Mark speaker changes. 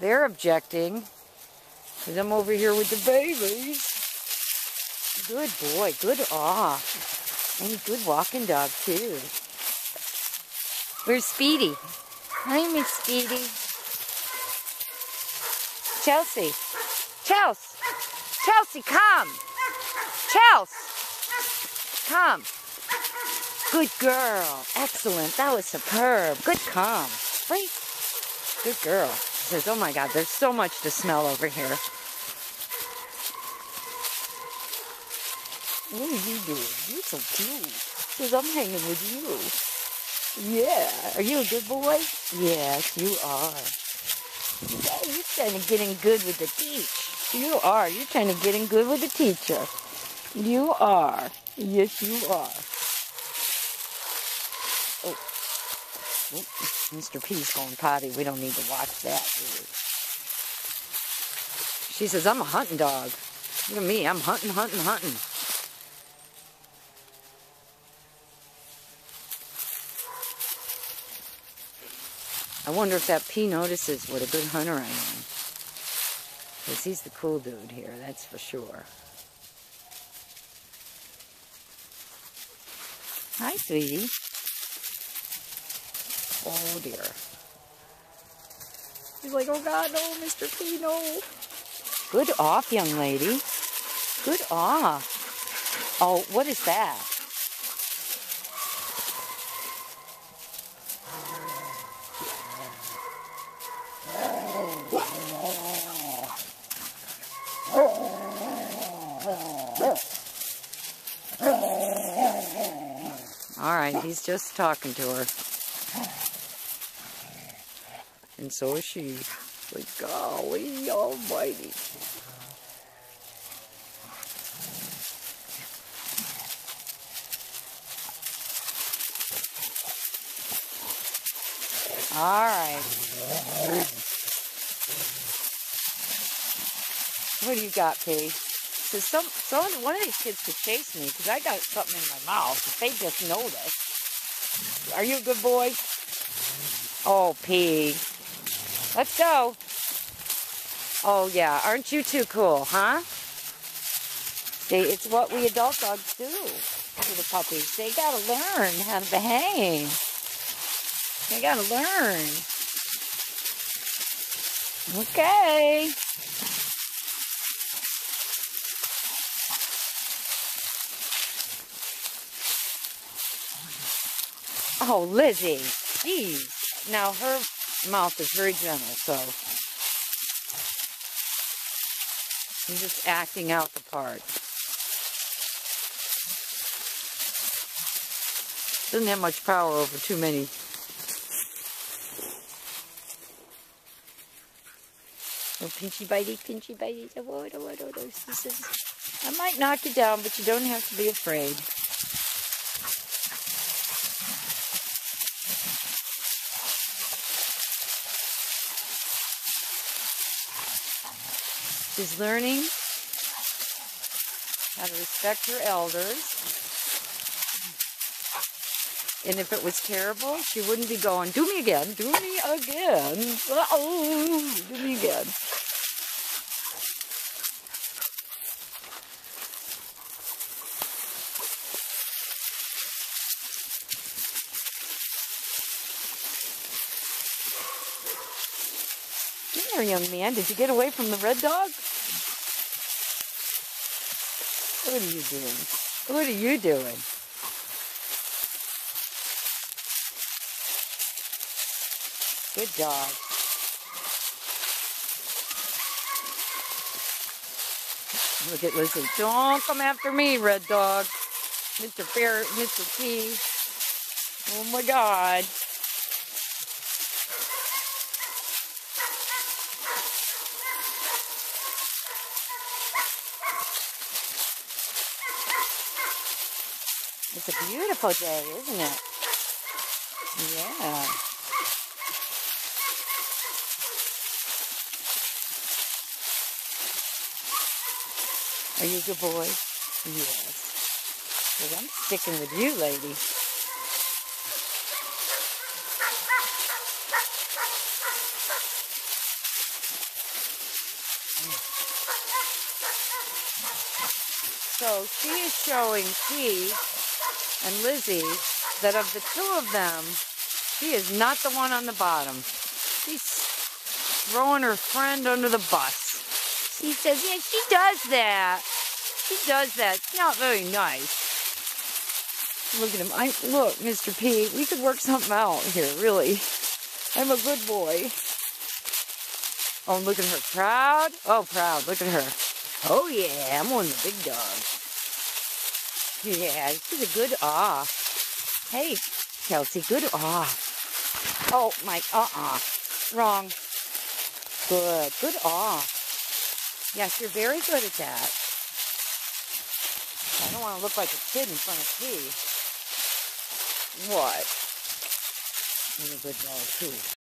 Speaker 1: They're objecting because I'm over here with the babies. Good boy, good aw. And good walking dog too. Where's Speedy? Hi, Miss Speedy. Chelsea. Chelsea. Chelsea, come. Chelsea. Come. Good girl. Excellent. That was superb. Good come. Wait. Good girl. She says, oh my God, there's so much to smell over here. What are you doing? You're so cute. She says, I'm hanging with you. Yeah. Are you a good boy? Yes, you are. Yeah, you're trying to get in good with the teacher. You are. You're trying to get in good with the teacher. You are. Yes, you are. Oh. Oh, Mr. P's going potty. We don't need to watch that, do we? She says, I'm a hunting dog. Look at me. I'm hunting, hunting, hunting. I wonder if that P notices what a good hunter I am. Because he's the cool dude here, that's for sure. Hi, sweetie. Oh, dear. He's like, oh, God, no, Mr. P, no. Good off, young lady. Good off. Oh, what is that? All right, he's just talking to her. And so is she. Like, golly almighty. All right. What do you got, P? So one of these kids could chase me because I got something in my mouth. If they just notice. Are you a good boy? Oh, P. Let's go. Oh, yeah. Aren't you too cool, huh? See, it's what we adult dogs do to the puppies. They got to learn how to behave. They got to learn. Okay. Oh, Lizzie. Jeez. Now, her mouth is very gentle, so I'm just acting out the part. Doesn't have much power over too many. Oh, pinchy bitey. I might knock you down, but you don't have to be afraid. She's learning how to respect her elders. And if it was terrible, she wouldn't be going, do me again, do me again. Uh-oh, do me again. Come here, young man. Did you get away from the red dog? What are you doing? What are you doing? Good dog. Look at Lizzie. Don't come after me, red dog. Mr. Fair, Mr. T. Oh my God. It's a beautiful day, isn't it? Yeah. Are you a good boy? Yes. Because I'm sticking with you, lady. So she is showing P and Lizzie that of the two of them, she is not the one on the bottom. She's throwing her friend under the bus. She says, yeah, she does that. She does that. It's not very nice. Look at him. Look, Mr. P, we could work something out here, really. I'm a good boy. Oh, look at her. Proud? Oh, proud. Look at her. Oh, yeah, I'm one of the big dogs. Yeah, she's a good aw. Hey, Kelsey, good aw. Oh, my, wrong. Good, good aw. Yes, you're very good at that. I don't want to look like a kid in front of P. What? You're a good dog, too.